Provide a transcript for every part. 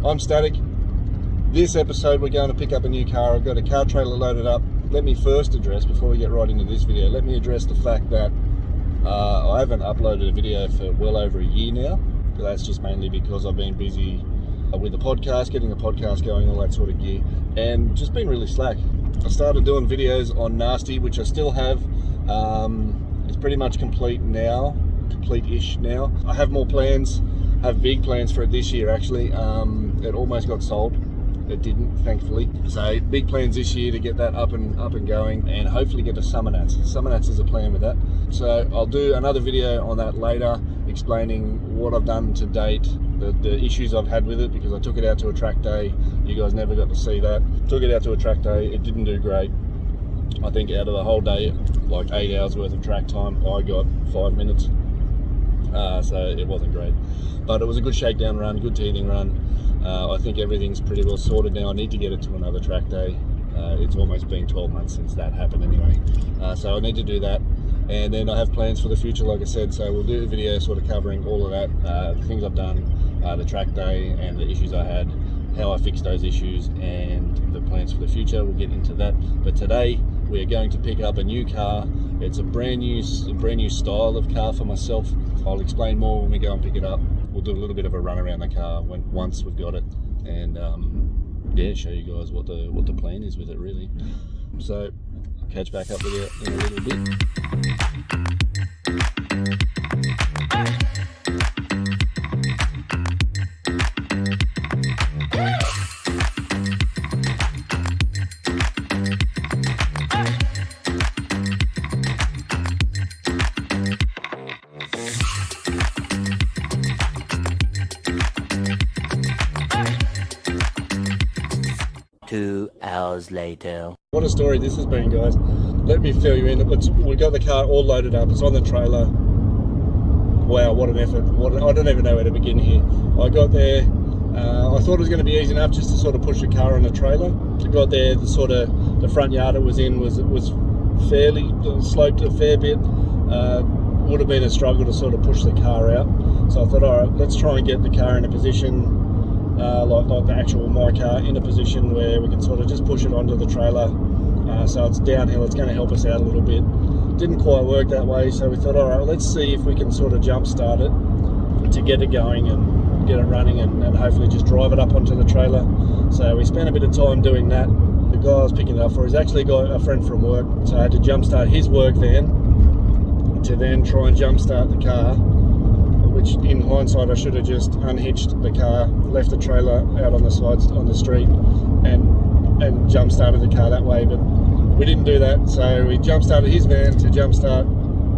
I'm Static. This episode we're going to pick up a new car. I've got a car trailer loaded up. Let me first address, before we get right into this video, let me address the fact that I haven't uploaded a video for well over a year now. That's just mainly because I've been busy with the podcast, getting the podcast going, all that sort of gear, and just been really slack. I started doing videos on Nasty, which I still have. It's pretty much complete now, complete-ish now. I have more plans, have big plans for it this year actually. It almost got sold. It didn't, thankfully. So big plans this year to get that up and going, and hopefully get to Summer Nats. Summer Nats is a plan with that. So I'll do another video on that later, explaining what I've done to date, the issues I've had with it, because I took it out to a track day. You guys never got to see that. Took it out to a track day. It didn't do great. I think out of the whole day, like 8 hours worth of track time, I got 5 minutes. So it wasn't great, but it was a good shakedown run, good teething run. I think everything's pretty well sorted now. I need to get it to another track day. It's almost been 12 months since that happened anyway. So I need to do that. And then I have plans for the future, like I said. So we'll do a video sort of covering all of that, the things I've done, the track day and the issues I had, how I fixed those issues, and the plans for the future. We'll get into that. But today we are going to pick up a new car. It's a brand new style of car for myself. I'll explain more when we go and pick it up. We'll do a little bit of a run around the car once we've got it, and yeah, show you guys what the plan is with it really. So I'll catch back up with you in a little bit. Two hours later. What a story this has been, guys. Let me fill you in. We got the car all loaded up. It's on the trailer. Wow, what an effort. I don't even know where to begin here. I got there. I thought it was going to be easy enough just to sort of push the car on the trailer. I got there, the front yard it was in was fairly sloped a fair bit. Would have been a struggle to sort of push the car out. So I thought, all right, let's try and get the car in a position, like the actual my car, in a position where we can sort of just push it onto the trailer. So it's downhill, it's going to help us out a little bit. Didn't quite work that way, so we thought, all right, let's see if we can sort of jump start it to get it going and get it running, and hopefully just drive it up onto the trailer. So we spent a bit of time doing that. The guy I was picking it up for is actually a friend from work, so I had to jump start his work van to then try and jump start the car, which in hindsight I should have just unhitched the car, left the trailer out on the sides on the street, and jump started the car that way. But we didn't do that, so we jump started his van to jump start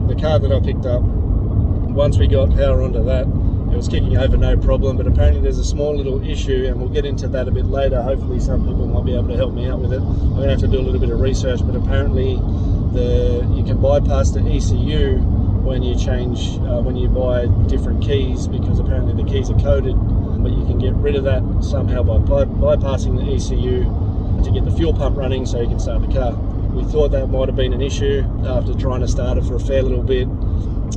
the car that I picked up. Once we got power onto that, it was kicking over no problem, but apparently there's a small little issue, and we'll get into that a bit later. Hopefully some people might be able to help me out with it. I'm going to have to do a little bit of research, but apparently you can bypass the ECU when you change, when you buy different keys, because apparently the keys are coded, but you can get rid of that somehow by bypassing the ECU to get the fuel pump running so you can start the car. We thought that might have been an issue after trying to start it for a fair little bit.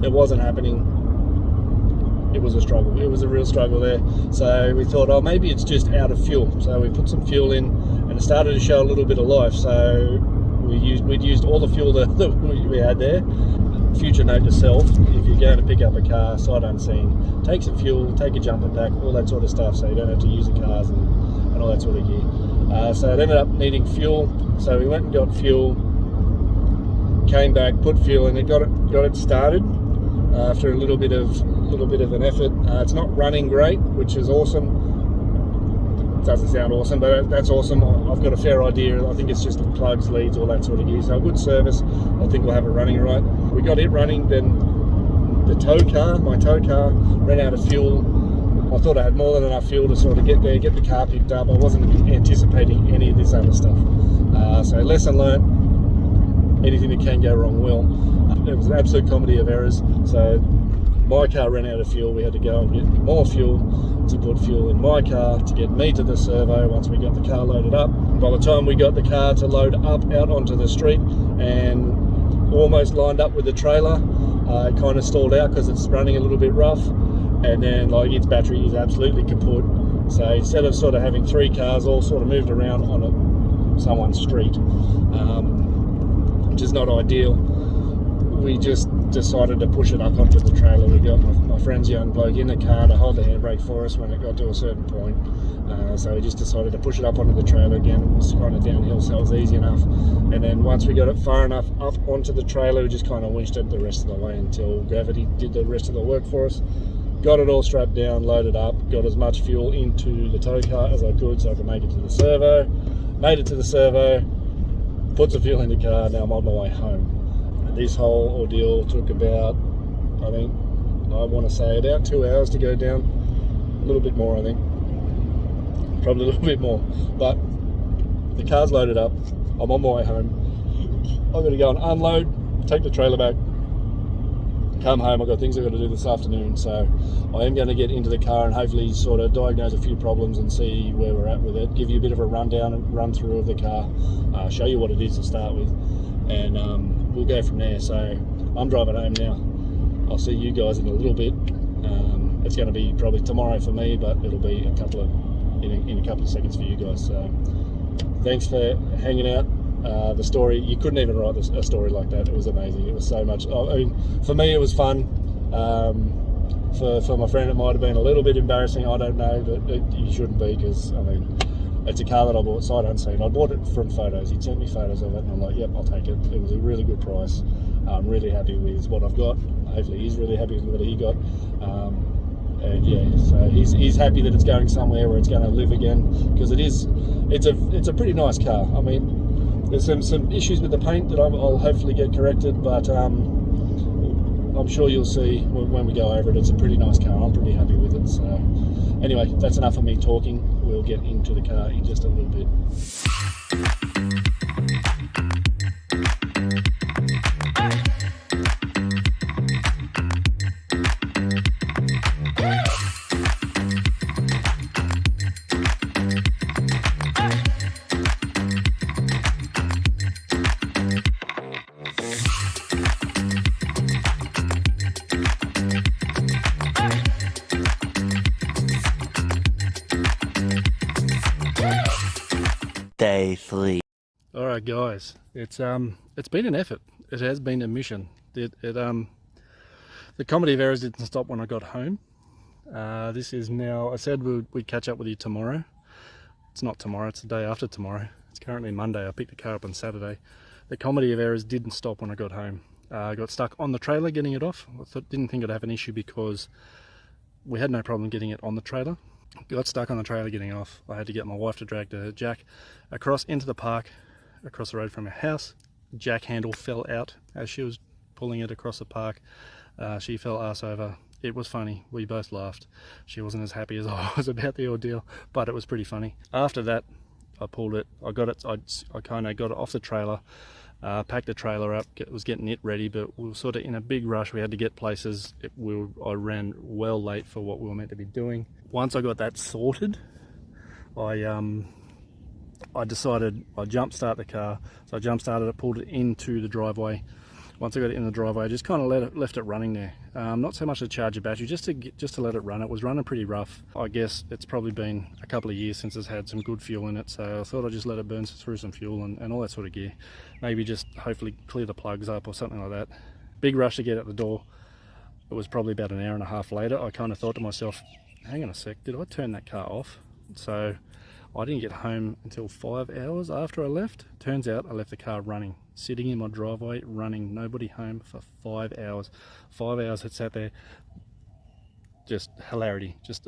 It wasn't happening. It was a struggle. It was a real struggle there. So we thought, oh, maybe it's just out of fuel. So we put some fuel in, and it started to show a little bit of life. So we'd used all the fuel that we had there. Future note to self: if you're going to pick up a car sight unseen, take some fuel, take a jumper pack, all that sort of stuff, so you don't have to use the cars and all that sort of gear. So it ended up needing fuel, so we went and got fuel, came back, put fuel in, it got it started after a little bit of an effort. It's not running great, which is awesome. It doesn't sound awesome, but that's awesome. I've got a fair idea. I think it's just the plugs, leads, all that sort of gear. So a good service. I think we'll have it running right. We got it running, then my tow car ran out of fuel. I thought I had more than enough fuel to sort of get there, get the car picked up. I wasn't anticipating any of this other stuff. So lesson learned, anything that can go wrong will. It was an absolute comedy of errors. So my car ran out of fuel. We had to go and get more fuel to put fuel in my car to get me to the servo once we got the car loaded up. By the time we got the car to load up out onto the street and almost lined up with the trailer, it kind of stalled out because it's running a little bit rough. and then like its battery is absolutely kaput. So instead of sort of having 3 cars all sort of moved around on someone's street, which is not ideal, we just decided to push it up onto the trailer. We got my friend's young bloke in the car to hold the handbrake for us when it got to a certain point. So we just decided to push it up onto the trailer again. It was kind of downhill, so it was easy enough. And then once we got it far enough up onto the trailer, we just kind of winched it the rest of the way until gravity did the rest of the work for us. Got it all strapped down, loaded up, got as much fuel into the tow car as I could so I could make it to the servo. Made it to the servo, put some fuel in the car, now I'm on my way home. This whole ordeal took about, I think, I want to say about 2 hours to go down. A little bit more, I think. Probably a little bit more. But the car's loaded up. I'm on my way home. I'm going to go and unload, take the trailer back, come home. I've got things I've got to do this afternoon. So I am going to get into the car and hopefully sort of diagnose a few problems and see where we're at with it. Give you a bit of a rundown and run through of the car. Show you what it is to start with. And we'll go from there. So I'm driving home now. I'll see you guys in a little bit. It's going to be probably tomorrow for me, but it'll be in a couple of seconds for you guys. So thanks for hanging out. The story, you couldn't even write a story like that. It was amazing. It was so much. I mean, for me it was fun. For my friend it might have been a little bit embarrassing. I don't know, but you shouldn't be, because I mean, it's a car that I bought sight unseen. I bought it from photos. He sent me photos of it and I'm like, yep, I'll take it. It was a really good price. I'm really happy with what I've got. Hopefully he's really happy with what he got. And yeah, so he's happy that it's going somewhere where it's going to live again, because it's a pretty nice car. I mean, there's some issues with the paint that I'll hopefully get corrected, but I'm sure you'll see when we go over it. It's a pretty nice car. I'm pretty happy with it. So anyway, that's enough of me talking. We'll get into the car in just a little bit. Day 3. All right, guys. It's been an effort. It has been a mission. The comedy of errors didn't stop when I got home. This is now. I said we'd catch up with you tomorrow. It's not tomorrow. It's the day after tomorrow. It's currently Monday. I picked the car up on Saturday. The comedy of errors didn't stop when I got home. I got stuck on the trailer getting it off. Didn't think I'd have an issue because we had no problem getting it on the trailer. Got stuck on the trailer getting off. I had to get my wife to drag the jack across into the park, across the road from our house. Jack handle fell out as she was pulling it across the park. She fell arse over. It was funny. We both laughed. She wasn't as happy as I was about the ordeal, but it was pretty funny. After that, I pulled it. I got it. I kind of got it off the trailer. Packed the trailer up, was getting it ready, but we were sort of in a big rush. We had to get places. I ran well late for what we were meant to be doing. Once I got that sorted, I decided I'd jump start the car. So I jump started it, pulled it into the driveway. Once I got it in the driveway, I just kind of left it running there. Not so much to charge the battery, just to let it run. It was running pretty rough. I guess it's probably been a couple of years since it's had some good fuel in it, so I thought I'd just let it burn through some fuel and all that sort of gear. Maybe just hopefully clear the plugs up or something like that. Big rush to get out the door. It was probably about an hour and a half later. I kind of thought to myself, hang on a sec, did I turn that car off? So I didn't get home until 5 hours after I left. Turns out I left the car running, sitting in my driveway, running, nobody home for 5 hours. 5 hours it sat there. Just hilarity. Just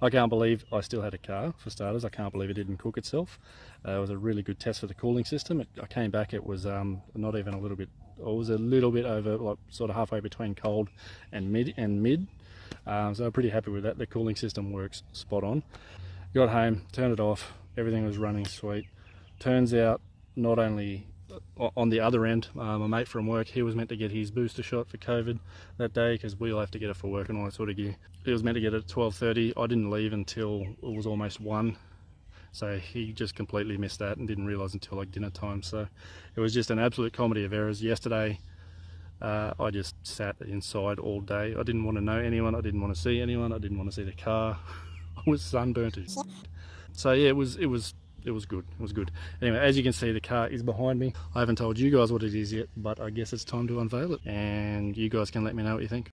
I can't believe I still had a car, for starters. I can't believe it didn't cook itself. It was a really good test for the cooling system. I came back, it was not even a little bit, it was a little bit over, like sort of halfway between cold and mid. So I'm pretty happy with that. The cooling system works spot on. Got home, turned it off, everything was running sweet. Turns out, not only on the other end, my mate from work, he was meant to get his booster shot for COVID that day, because we all have to get it for work and all that sort of gear. He was meant to get it at 12:30. I didn't leave until it was almost 1. So he just completely missed that and didn't realise until like dinner time. So it was just an absolute comedy of errors. Yesterday, I just sat inside all day. I didn't want to know anyone, I didn't want to see anyone, I didn't want to see the car. I was sunburnt as shit. So yeah, it was good. It was good. Anyway, as you can see, the car is behind me. I haven't told you guys what it is yet, but I guess it's time to unveil it, and you guys can let me know what you think.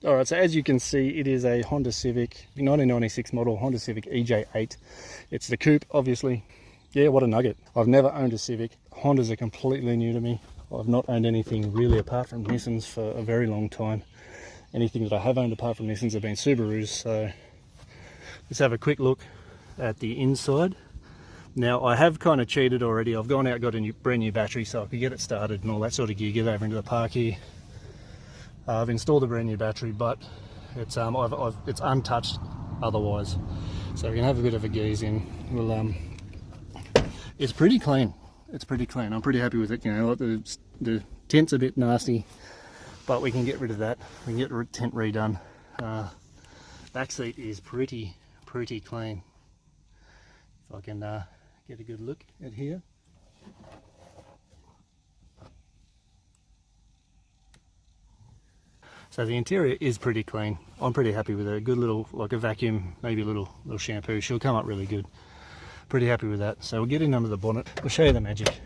Alright, so as you can see, it is a Honda Civic, 1996 model Honda Civic EJ8. It's the coupe, obviously. Yeah, what a nugget. I've never owned a Civic. Hondas are completely new to me. I've not owned anything really apart from Nissans for a very long time. Anything that I have owned apart from Nissans have been Subarus, so let's have a quick look at the inside. Now, I have kind of cheated already. I've gone out and got a brand new battery so I could get it started and all that sort of gear, get over into the park here. I've installed a brand new battery, but it's it's untouched otherwise. So we can have a bit of a gaze in. We'll, it's pretty clean. It's pretty clean. I'm pretty happy with it. You know, like the tint's a bit nasty, but we can get rid of that. We can get the tint redone. Back seat is pretty clean. If I can get a good look at here. So the interior is pretty clean. I'm pretty happy with it. A good little, like a vacuum, maybe a little shampoo. She'll come up really good. Pretty happy with that. So we'll get in under the bonnet. We'll show you the magic.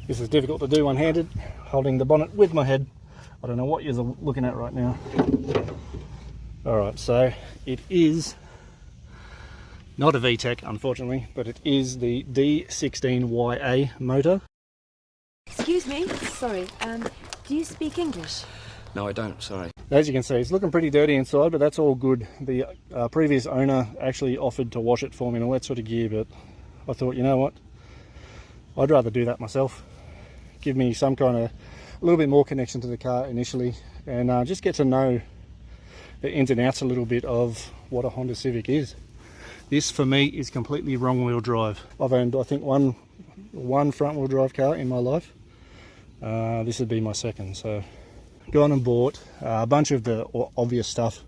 This is difficult to do one-handed, holding the bonnet with my head. I don't know what you're looking at right now. Alright, so it is not a VTEC, unfortunately, but it is the D16YA motor. Excuse me, sorry, do you speak English? No, I don't, sorry. As you can see, it's looking pretty dirty inside, but that's all good. The previous owner actually offered to wash it for me and all that sort of gear, but I thought, you know what, I'd rather do that myself. Give me some kind of, a little bit more connection to the car initially, and just get to know the ins and outs a little bit of what a Honda Civic is. This for me is completely wrong wheel drive. I've owned, I think, one front wheel drive car in my life. This would be my second. So gone and bought a bunch of the obvious stuff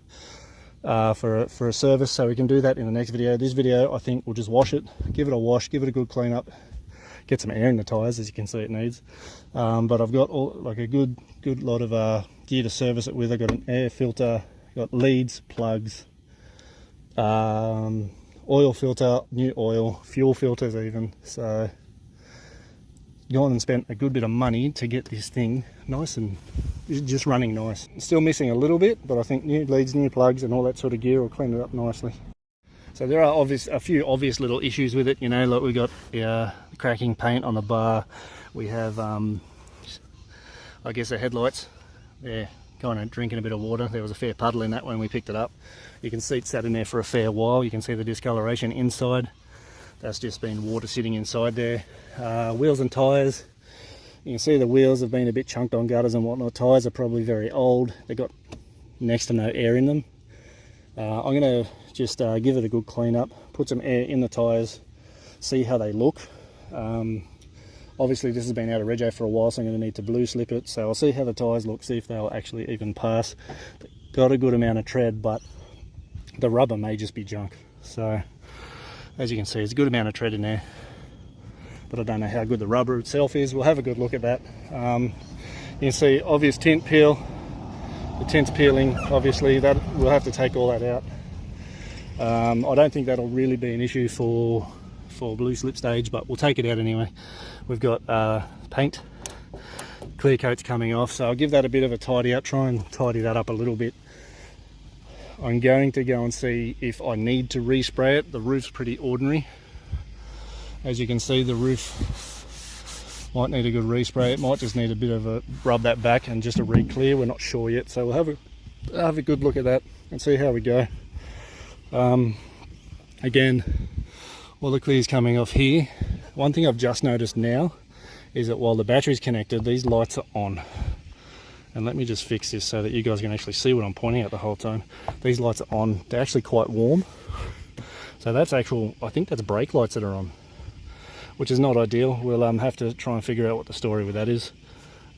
for a service, so we can do that in the next video. This video, I think, we'll just wash it, give it a wash, give it a good clean up, get some air in the tyres, as you can see it needs. But I've got like a good lot of gear to service it with. I've got an air filter, got leads, plugs, oil filter, new oil, fuel filters even. So gone and spent a good bit of money to get this thing nice and just running nice. Still missing a little bit, but I think new leads, new plugs and all that sort of gear will clean it up nicely. So there are a few obvious little issues with it, you know, like we got cracking paint on the bar. We have I guess the headlights, they're kind of drinking a bit of water. There was a fair puddle in that when we picked it up. You can see it sat in there for a fair while. You can see the discoloration inside. That's just been water sitting inside there. Wheels and tyres. You can see the wheels have been a bit chunked on gutters and whatnot. Tyres are probably very old. They've got next to no air in them. I'm going to just give it a good clean up, put some air in the tyres, see how they look. Obviously this has been out of rego for a while, so I'm going to need to blue slip it. So I'll see how the tyres look, see if they'll actually even pass. Got a good amount of tread, but the rubber may just be junk. So as you can see, it's a good amount of tread in there, but I don't know how good the rubber itself is. We'll have a good look at that. You can see obvious tint peel. The tint's peeling, obviously. That we'll have to take all that out. I don't think that'll really be an issue for blue slip stage, but we'll take it out anyway. We've got paint clear coat's coming off, so I'll give that a bit of a tidy up, try and tidy that up a little bit. I'm going to go and see if I need to respray it. The roof's pretty ordinary. As you can see, the roof might need a good respray. It might just need a bit of a rub that back and just a re-clear. We're not sure yet, so we'll have a good look at that and see how we go. Again, all the clear's coming off here. One thing I've just noticed now is that while the battery's connected, these lights are on. And let me just fix this so that you guys can actually see what I'm pointing at the whole time. These lights are on. They're actually quite warm. So that's actual, I think that's brake lights that are on, which is not ideal. We'll have to try and figure out what the story with that is.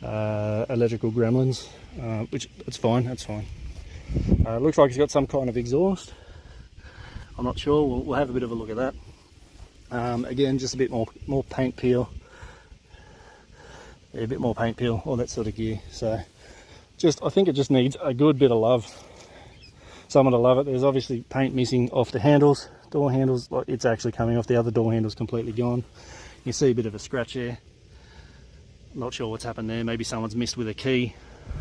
Electrical gremlins, which it's fine, that's fine. Looks like it's got some kind of exhaust. I'm not sure, we'll have a bit of a look at that. Again, just a bit more paint peel. Yeah, a bit more paint peel, all that sort of gear. So I think it just needs a good bit of love. Someone to love it. There's obviously paint missing off the handles, door handles. Like it's actually coming off. The other door handle's completely gone. You see a bit of a scratch there. Not sure what's happened there. Maybe someone's missed with a key.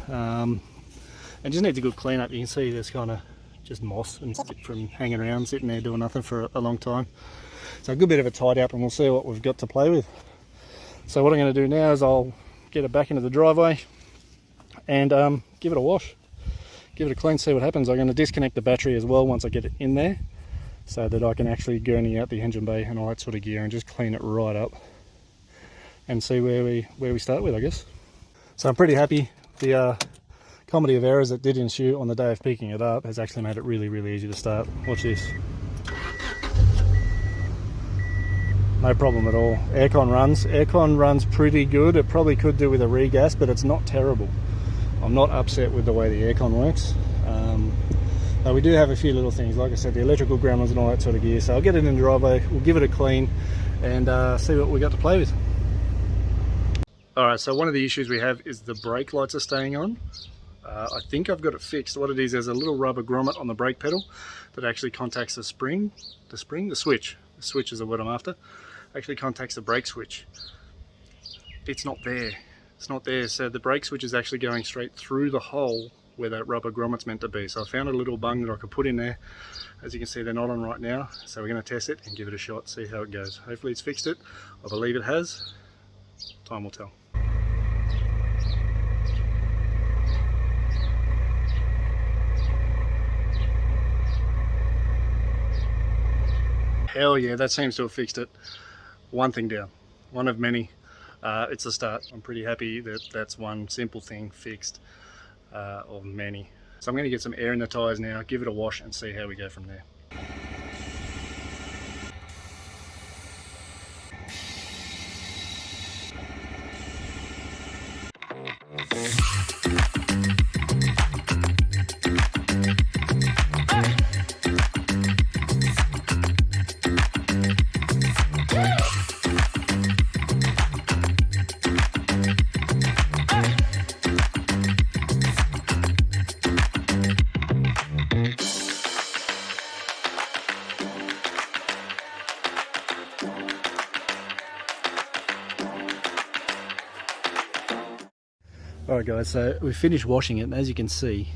And just needs a good clean up. You can see there's kind of just moss and from hanging around, sitting there doing nothing for a long time. So a good bit of a tidy up, and we'll see what we've got to play with. So what I'm going to do now is I'll get it back into the driveway and give it a wash, give it a clean, see what happens. I'm going to disconnect the battery as well once I get it in there, so that I can actually gurney out the engine bay and all that sort of gear and just clean it right up and see where we start with, I guess. So I'm pretty happy. The comedy of errors that did ensue on the day of picking it up has actually made it really, really easy to start. Watch this. No problem at all. Aircon runs pretty good. It probably could do with a regas, but it's not terrible. I'm not upset with the way the aircon works. We do have a few little things, like I said, the electrical gremlins and all that sort of gear. So I'll get it in the driveway, we'll give it a clean and see what we got to play with. Alright, so one of the issues we have is the brake lights are staying on. I think I've got it fixed. What it is, there's a little rubber grommet on the brake pedal that actually contacts the switch. The switch is what I'm after. Actually contacts the brake switch. It's not there. It's not there. So the brake switch is actually going straight through the hole where that rubber grommet's meant to be. So I found a little bung that I could put in there. As you can see, they're not on right now. So we're going to test it and give it a shot, see how it goes. Hopefully it's fixed it. I believe it has. Time will tell. Hell yeah, that seems to have fixed it. One thing down, one of many. It's a start. I'm pretty happy that that's one simple thing fixed of many. So I'm going to get some air in the tyres now, give it a wash and see how we go from there. Alright guys, so we finished washing it, and as you can see,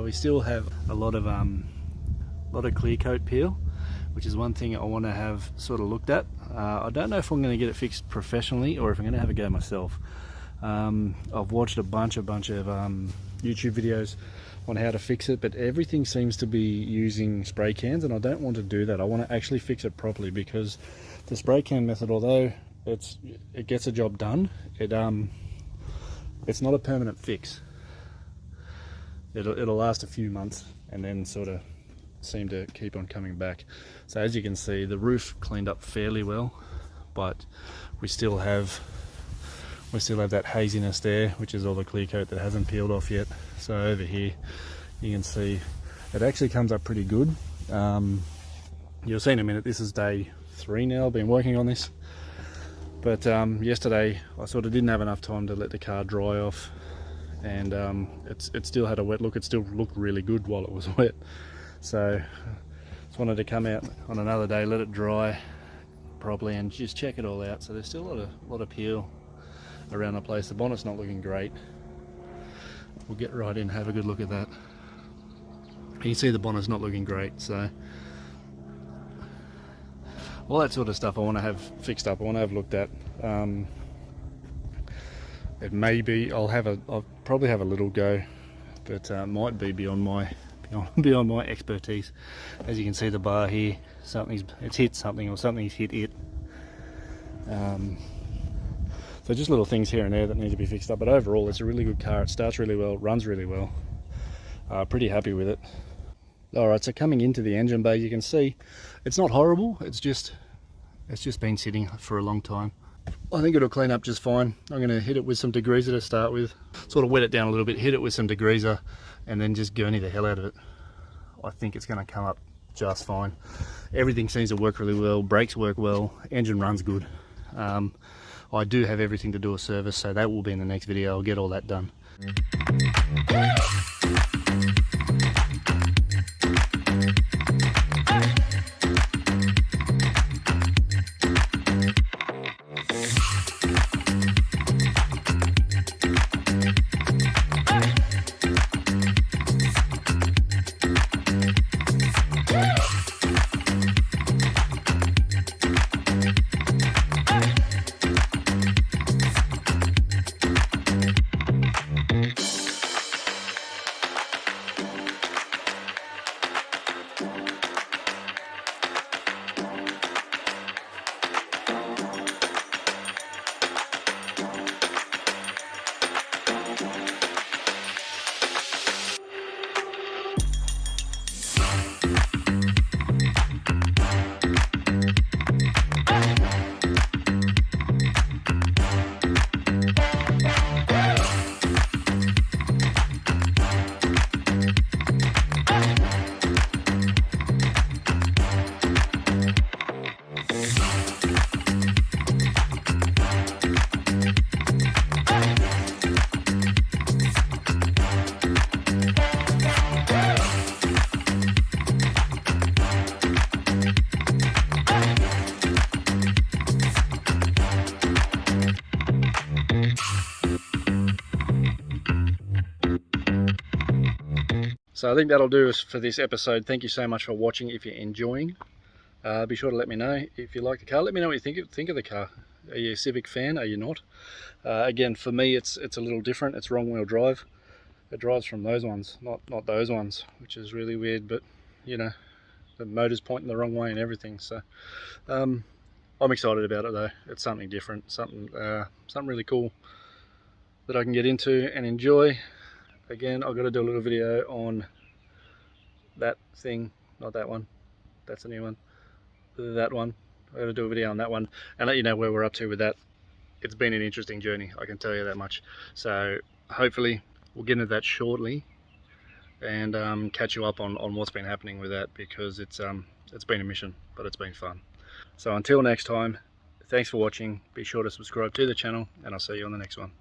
we still have a lot of clear coat peel, which is one thing I want to have sort of looked at. I don't know if I'm going to get it fixed professionally or if I'm going to have a go myself. I've watched a bunch of YouTube videos on how to fix it, but everything seems to be using spray cans, and I don't want to do that. I want to actually fix it properly, because the spray can method, although it gets a job done, it's not a permanent fix. It'll last a few months and then sort of seem to keep on coming back. So as you can see, the roof cleaned up fairly well, but we still have that haziness there, which is all the clear coat that hasn't peeled off yet. So over here you can see it actually comes up pretty good. You'll see in a minute, this is day 3 now. I've been working on this. But yesterday I sort of didn't have enough time to let the car dry off, and it still had a wet look. It still looked really good while it was wet. So just wanted to come out on another day, let it dry properly and just check it all out. So there's still a lot of peel around the place. The bonnet's not looking great. We'll get right in, have a good look at that. You can see the bonnet's not looking great, so all that sort of stuff I want to have fixed up, I want to have looked at. It may be, I'll probably have a little go, but might be beyond my expertise. As you can see, the bar here, it's hit something, or something's hit it. So just little things here and there that need to be fixed up, but overall it's a really good car. It starts really well, runs really well. Pretty happy with it. Alright, so coming into the engine bay, you can see it's not horrible, it's just been sitting for a long time. I think it'll clean up just fine. I'm going to hit it with some degreaser to start with, sort of wet it down a little bit, hit it with some degreaser, and then just gurney the hell out of it. I think it's going to come up just fine. Everything seems to work really well, brakes work well, engine runs good. I do have everything to do a service, so that will be in the next video. I'll get all that done. So I think that'll do us for this episode. Thank you so much for watching. If you're enjoying, be sure to let me know. If you like the car, let me know what you think of the car. Are you a Civic fan? Are you not? Again, for me, it's a little different. It's wrong wheel drive. It drives from those ones, not those ones, which is really weird. But you know, the motor's pointing the wrong way and everything. So I'm excited about it though. It's something different, something really cool that I can get into and enjoy. Again, I've got to do a little video on that thing, not that one, that's a new one, that one. I've got to do a video on that one and let you know where we're up to with that. It's been an interesting journey, I can tell you that much. So hopefully we'll get into that shortly and catch you up on what's been happening with that, because it's been a mission, but it's been fun. So until next time, thanks for watching. Be sure to subscribe to the channel and I'll see you on the next one.